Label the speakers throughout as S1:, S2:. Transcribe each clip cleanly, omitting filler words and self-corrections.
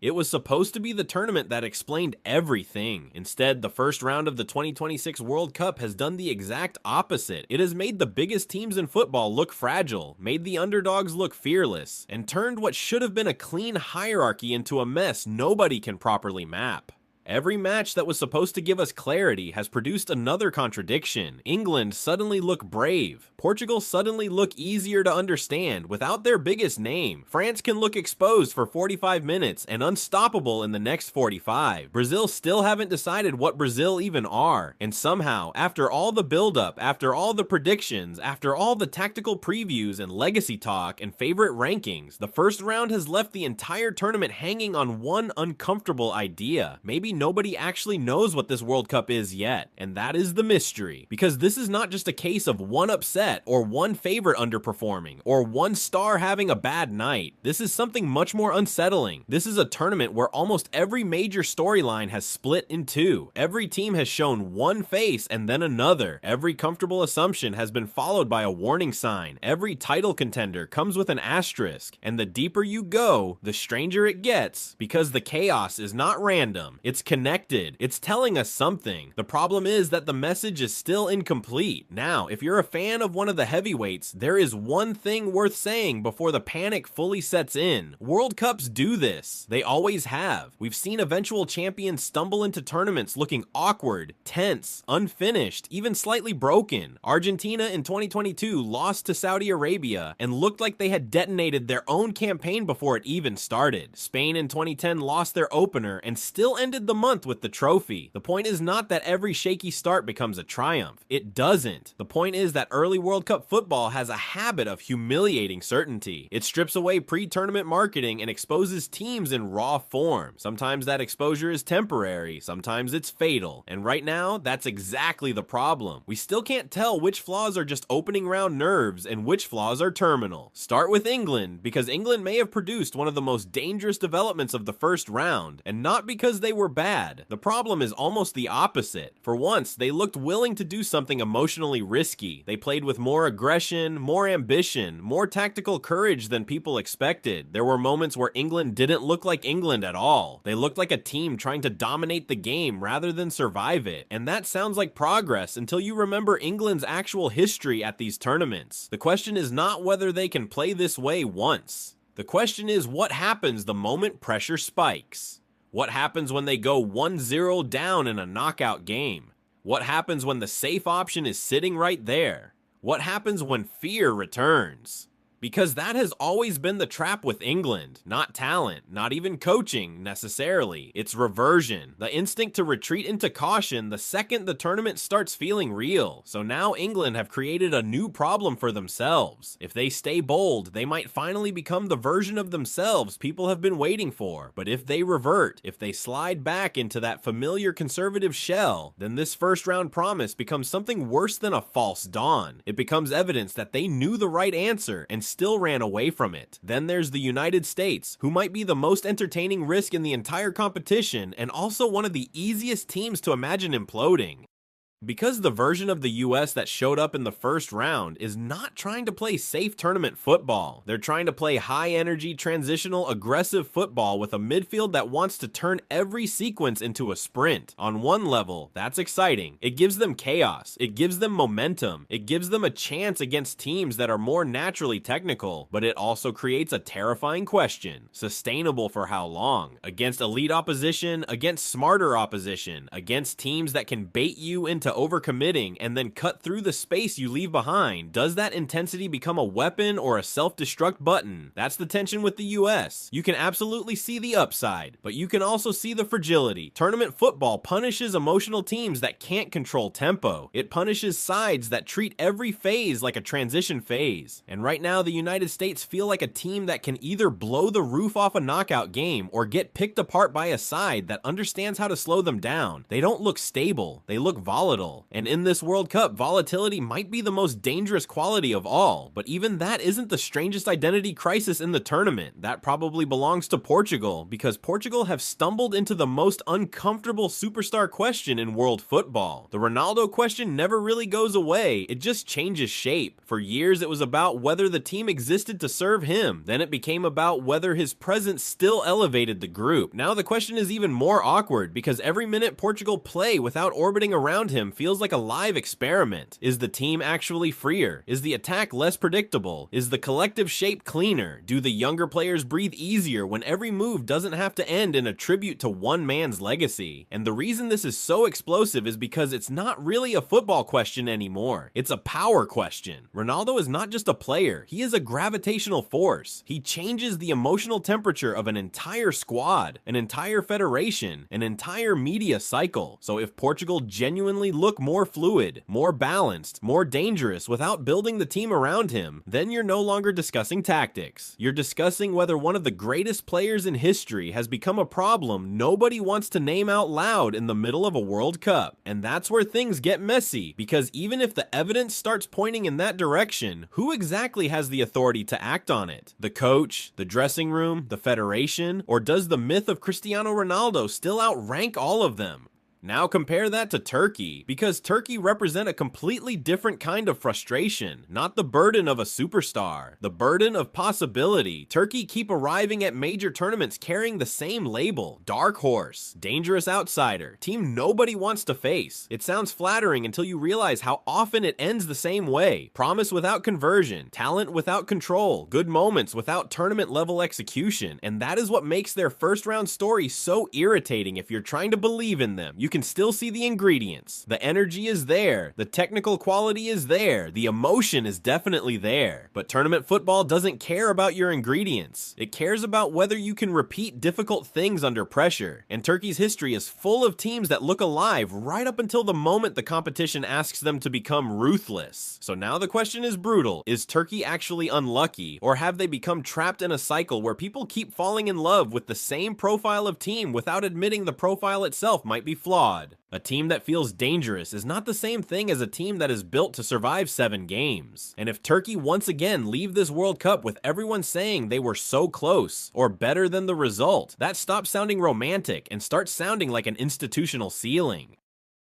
S1: It was supposed to be the tournament that explained everything. Instead, the first round of the 2026 World Cup has done the exact opposite. It has made the biggest teams in football look fragile, made the underdogs look fearless, and turned what should have been a clean hierarchy into a mess nobody can properly map. Every match that was supposed to give us clarity has produced another contradiction. England suddenly look brave. Portugal suddenly look easier to understand without their biggest name. France can look exposed for 45 minutes and unstoppable in the next 45. Brazil still haven't decided what Brazil even are. And somehow, after all the buildup, after all the predictions, after all the tactical previews and legacy talk and favorite rankings, the first round has left the entire tournament hanging on one uncomfortable idea. Maybe nobody actually knows what this World Cup is yet, and that is the mystery. Because this is not just a case of one upset, or one favorite underperforming, or one star having a bad night. This is something much more unsettling. This is a tournament where almost every major storyline has split in two. Every team has shown one face and then another. Every comfortable assumption has been followed by a warning sign. Every title contender comes with an asterisk, and the deeper you go, the stranger it gets, because the chaos is not random. It's connected. It's telling us something. The problem is that the message is still incomplete. Now, if you're a fan of one of the heavyweights, there is one thing worth saying before the panic fully sets in. World Cups do this. They always have. We've seen eventual champions stumble into tournaments looking awkward, tense, unfinished, even slightly broken. Argentina in 2022 lost to Saudi Arabia and looked like they had detonated their own campaign before it even started. Spain in 2010 lost their opener and still ended the month with the trophy. The point is not that every shaky start becomes a triumph. It doesn't. The point is that early World Cup football has a habit of humiliating certainty. It strips away pre-tournament marketing and exposes teams in raw form. Sometimes that exposure is temporary, sometimes it's fatal. And right now, that's exactly the problem. We still can't tell which flaws are just opening round nerves and which flaws are terminal. Start with England, because England may have produced one of the most dangerous developments of the first round, and not because they were bad. The problem is almost the opposite. For once, they looked willing to do something emotionally risky. They played with more aggression, more ambition, more tactical courage than people expected. There were moments where England didn't look like England at all. They looked like a team trying to dominate the game rather than survive it. And that sounds like progress until you remember England's actual history at these tournaments. The question is not whether they can play this way once. The question is what happens the moment pressure spikes. What happens when they go 1-0 down in a knockout game? What happens when the safe option is sitting right there? What happens when fear returns? Because that has always been the trap with England. Not talent, not even coaching necessarily. It's reversion, the instinct to retreat into caution the second the tournament starts feeling real. So now England have created a new problem for themselves. If they stay bold, they might finally become the version of themselves people have been waiting for. But if they revert, if they slide back into that familiar conservative shell, then this first round promise becomes something worse than a false dawn. It becomes evidence that they knew the right answer and still ran away from it. Then there's the United States, who might be the most entertaining risk in the entire competition and also one of the easiest teams to imagine imploding. Because the version of the US that showed up in the first round is not trying to play safe tournament football. They're trying to play high-energy, transitional, aggressive football with a midfield that wants to turn every sequence into a sprint. On one level, that's exciting. It gives them chaos. It gives them momentum. It gives them a chance against teams that are more naturally technical. But it also creates a terrifying question. Sustainable for how long? Against elite opposition, against smarter opposition, against teams that can bait you into overcommitting and then cut through the space you leave behind. Does that intensity become a weapon or a self-destruct button? That's the tension with the US. You can absolutely see the upside, but you can also see the fragility. Tournament football punishes emotional teams that can't control tempo. It punishes sides that treat every phase like a transition phase. And right now, the United States feel like a team that can either blow the roof off a knockout game or get picked apart by a side that understands how to slow them down. They don't look stable. They look volatile. volatile. And in this World Cup, volatility might be the most dangerous quality of all, but even that isn't the strangest identity crisis in the tournament. That probably belongs to Portugal, because Portugal have stumbled into the most uncomfortable superstar question in world football. The Ronaldo question never really goes away, it just changes shape. For years it was about whether the team existed to serve him, then it became about whether his presence still elevated the group. Now the question is even more awkward, because every minute Portugal play without orbiting around him feels like a live experiment. Is the team actually freer? Is the attack less predictable? Is the collective shape cleaner? Do the younger players breathe easier when every move doesn't have to end in a tribute to one man's legacy? And the reason this is so explosive is because it's not really a football question anymore. It's a power question. Ronaldo is not just a player, he is a gravitational force. He changes the emotional temperature of an entire squad, an entire federation, an entire media cycle. So if Portugal genuinely look more fluid, more balanced, more dangerous without building the team around him, then you're no longer discussing tactics. You're discussing whether one of the greatest players in history has become a problem nobody wants to name out loud in the middle of a World Cup. And that's where things get messy, because even if the evidence starts pointing in that direction, who exactly has the authority to act on it? The coach, the dressing room, the federation, or does the myth of Cristiano Ronaldo still outrank all of them? Now compare that to Turkey, because Turkey represent a completely different kind of frustration, not the burden of a superstar, the burden of possibility. Turkey keep arriving at major tournaments carrying the same label: dark horse, dangerous outsider, team nobody wants to face. It sounds flattering until you realize how often it ends the same way: promise without conversion, talent without control, good moments without tournament level execution. And that is what makes their first round story so irritating. If you're trying to believe in them, you can still see the ingredients. The energy is there, the technical quality is there, the emotion is definitely there. But tournament football doesn't care about your ingredients. It cares about whether you can repeat difficult things under pressure. And Turkey's history is full of teams that look alive right up until the moment the competition asks them to become ruthless. So now the question is brutal. Is Turkey actually unlucky, or have they become trapped in a cycle where people keep falling in love with the same profile of team without admitting the profile itself might be flawed? A team that feels dangerous is not the same thing as a team that is built to survive 7 games. And if Turkey once again leave this World Cup with everyone saying they were so close, or better than the result, that stops sounding romantic and starts sounding like an institutional ceiling.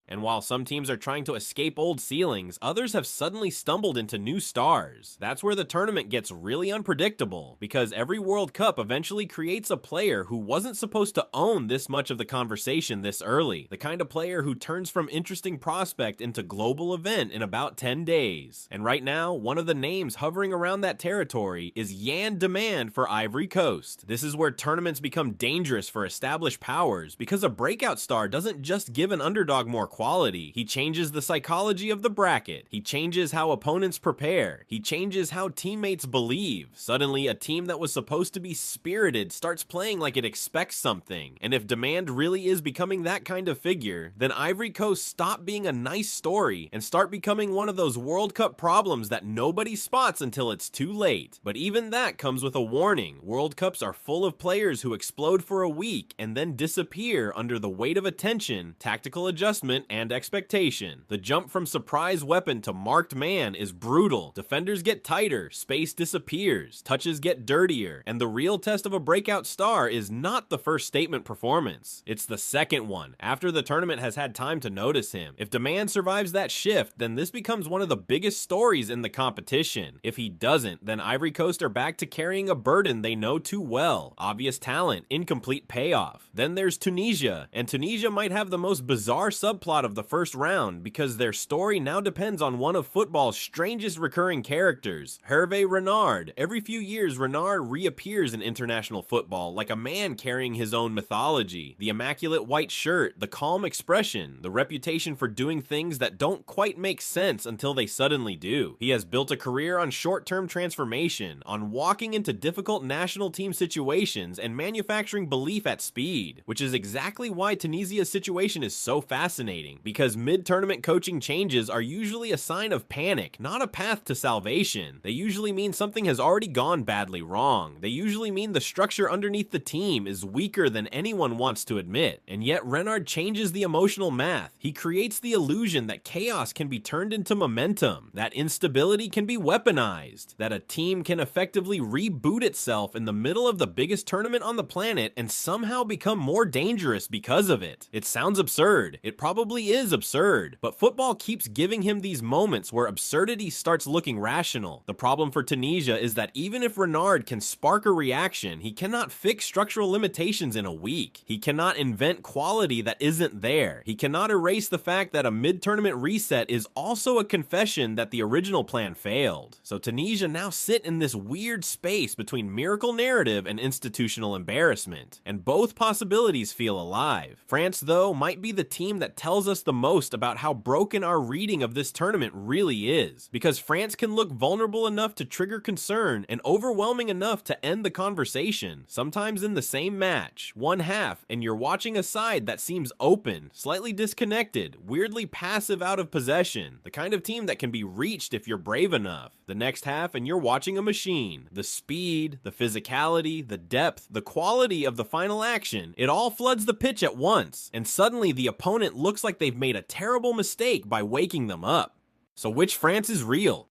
S1: And while some teams are trying to escape old ceilings, others have suddenly stumbled into new stars. That's where the tournament gets really unpredictable, because every World Cup eventually creates a player who wasn't supposed to own this much of the conversation this early. The kind of player who turns from interesting prospect into global event in about 10 days. And right now, one of the names hovering around that territory is Yand Dimande for Ivory Coast. This is where tournaments become dangerous for established powers, because a breakout star doesn't just give an underdog more quality. He changes the psychology of the bracket. He changes how opponents prepare. He changes how teammates believe. Suddenly, a team that was supposed to be spirited starts playing like it expects something. And if Dimande really is becoming that kind of figure, then Ivory Coast stop being a nice story and start becoming one of those World Cup problems that nobody spots until it's too late. But even that comes with a warning. World Cups are full of players who explode for a week and then disappear under the weight of attention, tactical adjustment, and expectation. The jump from surprise weapon to marked man is brutal. Defenders get tighter, space disappears, touches get dirtier, and the real test of a breakout star is not the first statement performance. It's the second one, after the tournament has had time to notice him. If Dimande survives that shift, then this becomes one of the biggest stories in the competition. If he doesn't, then Ivory Coast are back to carrying a burden they know too well. Obvious talent, incomplete payoff. Then there's Tunisia, and Tunisia might have the most bizarre subplot of the first round, because their story now depends on one of football's strangest recurring characters, Herve Renard. Every few years, Renard reappears in international football like a man carrying his own mythology. The immaculate white shirt, the calm expression, the reputation for doing things that don't quite make sense until they suddenly do. He has built a career on short-term transformation, on walking into difficult national team situations and manufacturing belief at speed, which is exactly why Tunisia's situation is so fascinating. fascinating, because mid-tournament coaching changes are usually a sign of panic, not a path to salvation. They usually mean something has already gone badly wrong. They usually mean the structure underneath the team is weaker than anyone wants to admit. And yet Renard changes the emotional math. He creates the illusion that chaos can be turned into momentum, that instability can be weaponized, that a team can effectively reboot itself in the middle of the biggest tournament on the planet and somehow become more dangerous because of it. It sounds absurd. It probably is absurd, but football keeps giving him these moments where absurdity starts looking rational. The problem for Tunisia is that even if Renard can spark a reaction, he cannot fix structural limitations in a week. He cannot invent quality that isn't there. He cannot erase the fact that a mid-tournament reset is also a confession that the original plan failed. So Tunisia now sit in this weird space between miracle narrative and institutional embarrassment, and both possibilities feel alive. France, though, might be the team that tells us the most about how broken our reading of this tournament really is, because France can look vulnerable enough to trigger concern and overwhelming enough to end the conversation, sometimes in the same match, one half, and you're watching a side that seems open, slightly disconnected, weirdly passive out of possession, the kind of team that can be reached if you're brave enough. The next half and you're watching a machine. The speed, the physicality, the depth, the quality of the final action, it all floods the pitch at once, and suddenly the opponent looks like they've made a terrible mistake by waking them up. So which France is real?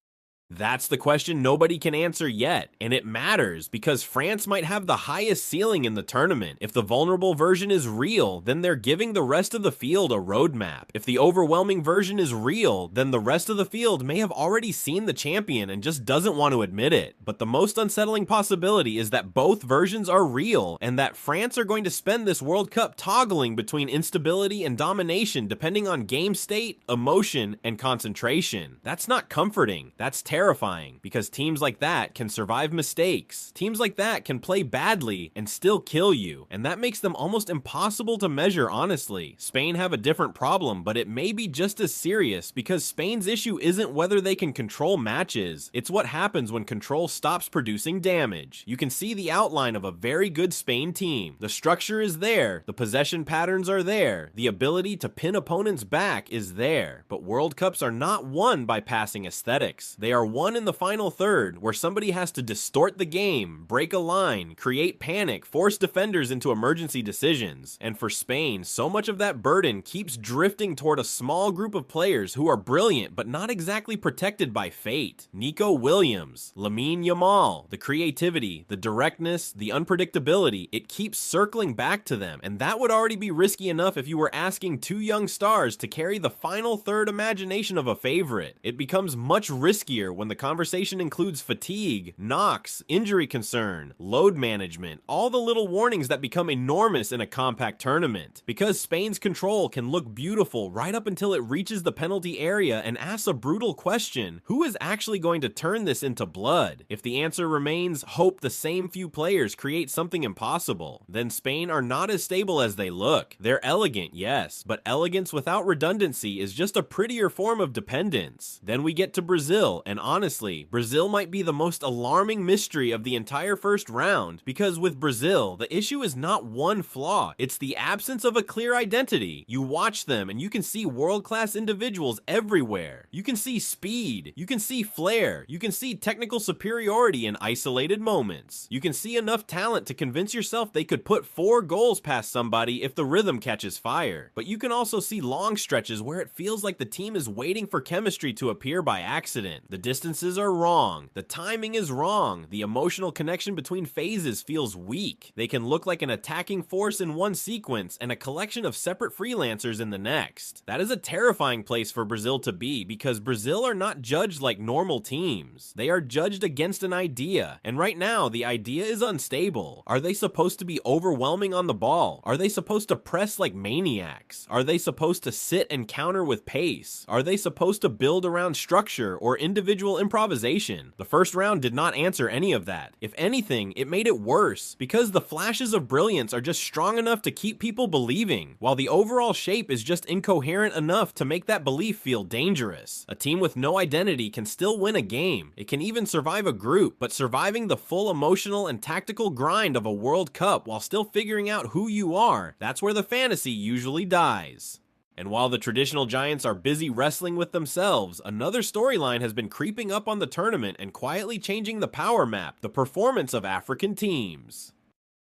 S1: That's the question nobody can answer yet, and it matters because France might have the highest ceiling in the tournament. If the vulnerable version is real, then they're giving the rest of the field a roadmap. If the overwhelming version is real, then the rest of the field may have already seen the champion and just doesn't want to admit it. But the most unsettling possibility is that both versions are real, and that France are going to spend this World Cup toggling between instability and domination depending on game state, emotion, and concentration. That's not comforting. That's terrifying, because teams like that can survive mistakes. Teams like that can play badly and still kill you, and that makes them almost impossible to measure honestly. Spain have a different problem, but it may be just as serious, because Spain's issue isn't whether they can control matches, it's what happens when control stops producing damage. You can see the outline of a very good Spain team. The structure is there, the possession patterns are there, the ability to pin opponents back is there, but World Cups are not won by passing aesthetics. They are won in the final third, where somebody has to distort the game, break a line, create panic, force defenders into emergency decisions. And for Spain, so much of that burden keeps drifting toward a small group of players who are brilliant but not exactly protected by fate. Nico Williams, Lamine Yamal, the creativity, the directness, the unpredictability, it keeps circling back to them, and that would already be risky enough if you were asking two young stars to carry the final third imagination of a favorite. It becomes much riskier when the conversation includes fatigue, knocks, injury concern, load management, all the little warnings that become enormous in a compact tournament. Because Spain's control can look beautiful right up until it reaches the penalty area and asks a brutal question: who is actually going to turn this into blood? If the answer remains hope the same few players create something impossible, then Spain are not as stable as they look. They're elegant, yes, but elegance without redundancy is just a prettier form of dependence. Then we get to Brazil, and honestly, Brazil might be the most alarming mystery of the entire first round, because with Brazil, the issue is not one flaw, it's the absence of a clear identity. You watch them and you can see world-class individuals everywhere. You can see speed, you can see flair, you can see technical superiority in isolated moments. You can see enough talent to convince yourself they could put 4 goals past somebody if the rhythm catches fire. But you can also see long stretches where it feels like the team is waiting for chemistry to appear by accident. The distances are wrong, the timing is wrong, the emotional connection between phases feels weak. They can look like an attacking force in one sequence and a collection of separate freelancers in the next. That is a terrifying place for Brazil to be, because Brazil are not judged like normal teams. They are judged against an idea, and right now the idea is unstable. Are they supposed to be overwhelming on the ball? Are they supposed to press like maniacs? Are they supposed to sit and counter with pace? Are they supposed to build around structure or individual improvisation? The first round did not answer any of that. If anything, it made it worse, because the flashes of brilliance are just strong enough to keep people believing, while the overall shape is just incoherent enough to make that belief feel dangerous. A team with no identity can still win a game. It can even survive a group, but surviving the full emotional and tactical grind of a World Cup while still figuring out who you are, that's where the fantasy usually dies. And while the traditional giants are busy wrestling with themselves, another storyline has been creeping up on the tournament and quietly changing the power map, the performance of African teams.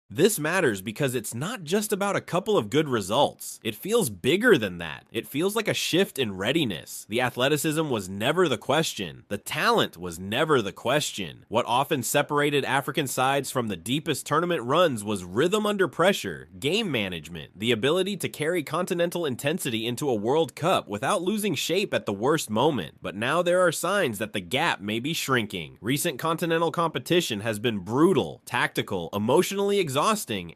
S1: This matters because it's not just about a couple of good results. It feels bigger than that. It feels like a shift in readiness. The athleticism was never the question. The talent was never the question. What often separated African sides from the deepest tournament runs was rhythm under pressure, game management, the ability to carry continental intensity into a World Cup without losing shape at the worst moment. But now there are signs that the gap may be shrinking. Recent continental competition has been brutal, tactical, emotionally exhausting,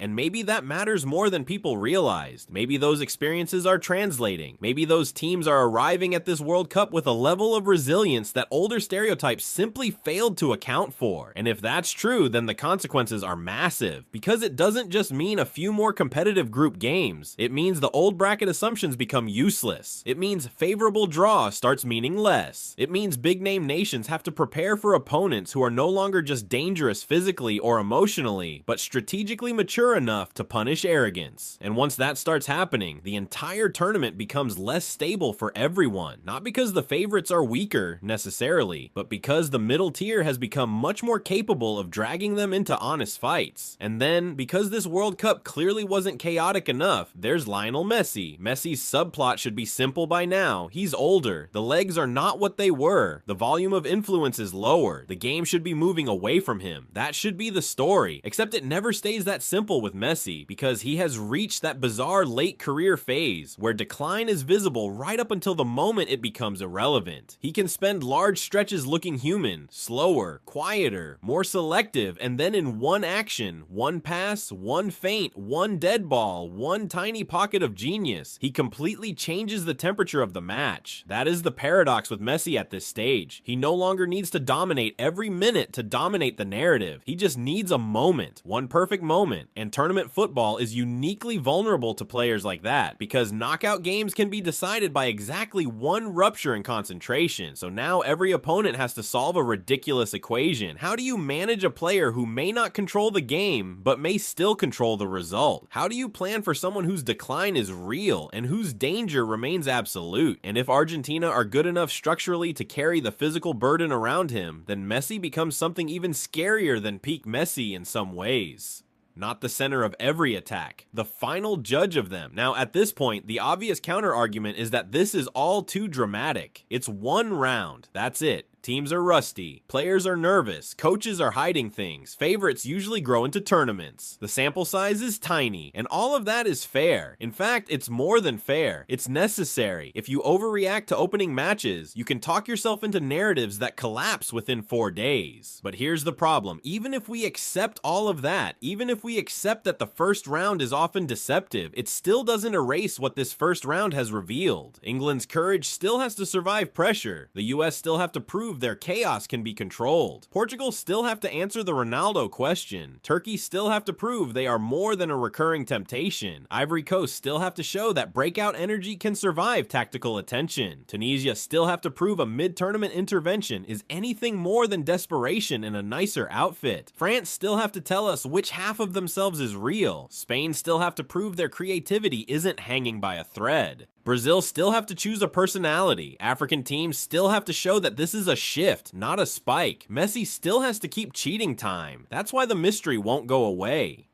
S1: and maybe that matters more than people realized. Maybe those experiences are translating. Maybe those teams are arriving at this World Cup with a level of resilience that older stereotypes simply failed to account for. And if that's true, then the consequences are massive, because it doesn't just mean a few more competitive group games. It means the old bracket assumptions become useless. It means favorable draw starts meaning less. It means big-name nations have to prepare for opponents who are no longer just dangerous physically or emotionally, but strategically mature enough to punish arrogance. And once that starts happening, the entire tournament becomes less stable for everyone. Not because the favorites are weaker, necessarily, but because the middle tier has become much more capable of dragging them into honest fights. And then, because this World Cup clearly wasn't chaotic enough, there's Lionel Messi. Messi's subplot should be simple by now. He's older. The legs are not what they were. The volume of influence is lower. The game should be moving away from him. That should be the story. Except it never stays that simple with Messi, because he has reached that bizarre late career phase where decline is visible right up until the moment it becomes irrelevant. He can spend large stretches looking human, slower, quieter, more selective, and then in one action, one pass, one feint, one dead ball, one tiny pocket of genius, he completely changes the temperature of the match. That is the paradox with Messi at this stage. He no longer needs to dominate every minute to dominate the narrative. He just needs a moment, one perfect moment. And tournament football is uniquely vulnerable to players like that, because knockout games can be decided by exactly one rupture in concentration. So now every opponent has to solve a ridiculous equation. How do you manage a player who may not control the game, but may still control the result? How do you plan for someone whose decline is real and whose danger remains absolute? And if Argentina are good enough structurally to carry the physical burden around him, then Messi becomes something even scarier than peak Messi in some ways. Not the center of every attack, the final judge of them. Now, at this point, the obvious counter-argument is that this is all too dramatic. It's one round, that's it. Teams are rusty, players are nervous, coaches are hiding things, favorites usually grow into tournaments. The sample size is tiny, and all of that is fair. In fact, it's more than fair. It's necessary. If you overreact to opening matches, you can talk yourself into narratives that collapse within 4 days. But here's the problem. Even if we accept all of that, even if we accept that the first round is often deceptive, it still doesn't erase what this first round has revealed. England's courage still has to survive pressure. The US still have to prove their chaos can be controlled. Portugal still have to answer the Ronaldo question. Turkey still have to prove they are more than a recurring temptation. Ivory Coast still have to show that breakout energy can survive tactical attention. Tunisia still have to prove a mid-tournament intervention is anything more than desperation in a nicer outfit. France still have to tell us which half of themselves is real. Spain still have to prove their creativity isn't hanging by a thread. Brazil still have to choose a personality. African teams still have to show that this is a shift, not a spike. Messi still has to keep cheating time. That's why the mystery won't go away.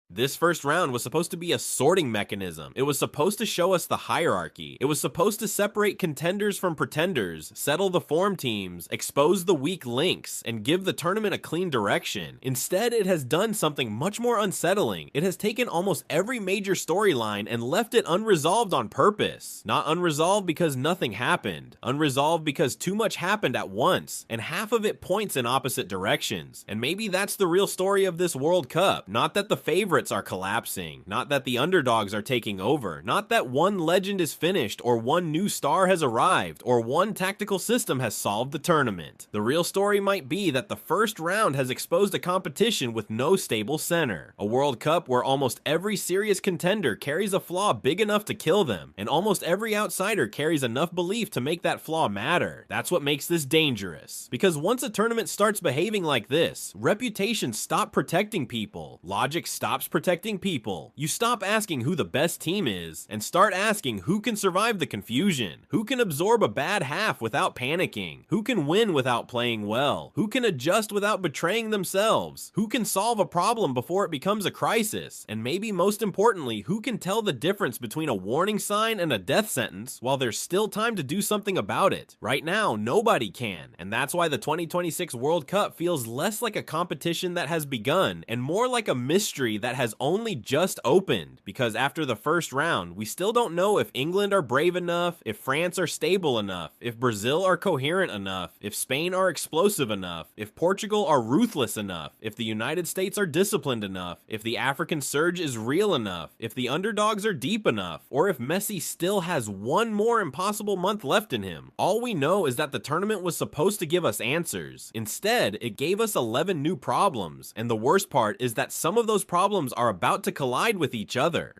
S1: This first round was supposed to be a sorting mechanism. It was supposed to show us the hierarchy. It was supposed to separate contenders from pretenders, settle the form teams, expose the weak links, and give the tournament a clean direction. Instead, it has done something much more unsettling. It has taken almost every major storyline and left it unresolved on purpose. Not unresolved because nothing happened. Unresolved because too much happened at once, and half of it points in opposite directions. And maybe that's the real story of this World Cup. Not that the favorites are collapsing, not that the underdogs are taking over, not that one legend is finished or one new star has arrived or one tactical system has solved the tournament. The real story might be that the first round has exposed a competition with no stable center. A World Cup where almost every serious contender carries a flaw big enough to kill them, and almost every outsider carries enough belief to make that flaw matter. That's what makes this dangerous. Because once a tournament starts behaving like this, reputations stop protecting people, logic stops stops protecting people. You stop asking who the best team is and start asking who can survive the confusion, who can absorb a bad half without panicking, who can win without playing well, who can adjust without betraying themselves, who can solve a problem before it becomes a crisis, and maybe most importantly, who can tell the difference between a warning sign and a death sentence while there's still time to do something about it. Right now, nobody can, and that's why the 2026 World Cup feels less like a competition that has begun and more like a mystery that has only just opened, because after the first round, we still don't know if England are brave enough, if France are stable enough, if Brazil are coherent enough, if Spain are explosive enough, if Portugal are ruthless enough, if the United States are disciplined enough, if the African surge is real enough, if the underdogs are deep enough, or if Messi still has one more impossible month left in him. All we know is that the tournament was supposed to give us answers. Instead, it gave us 11 new problems, and the worst part is that some of those problems are about to collide with each other.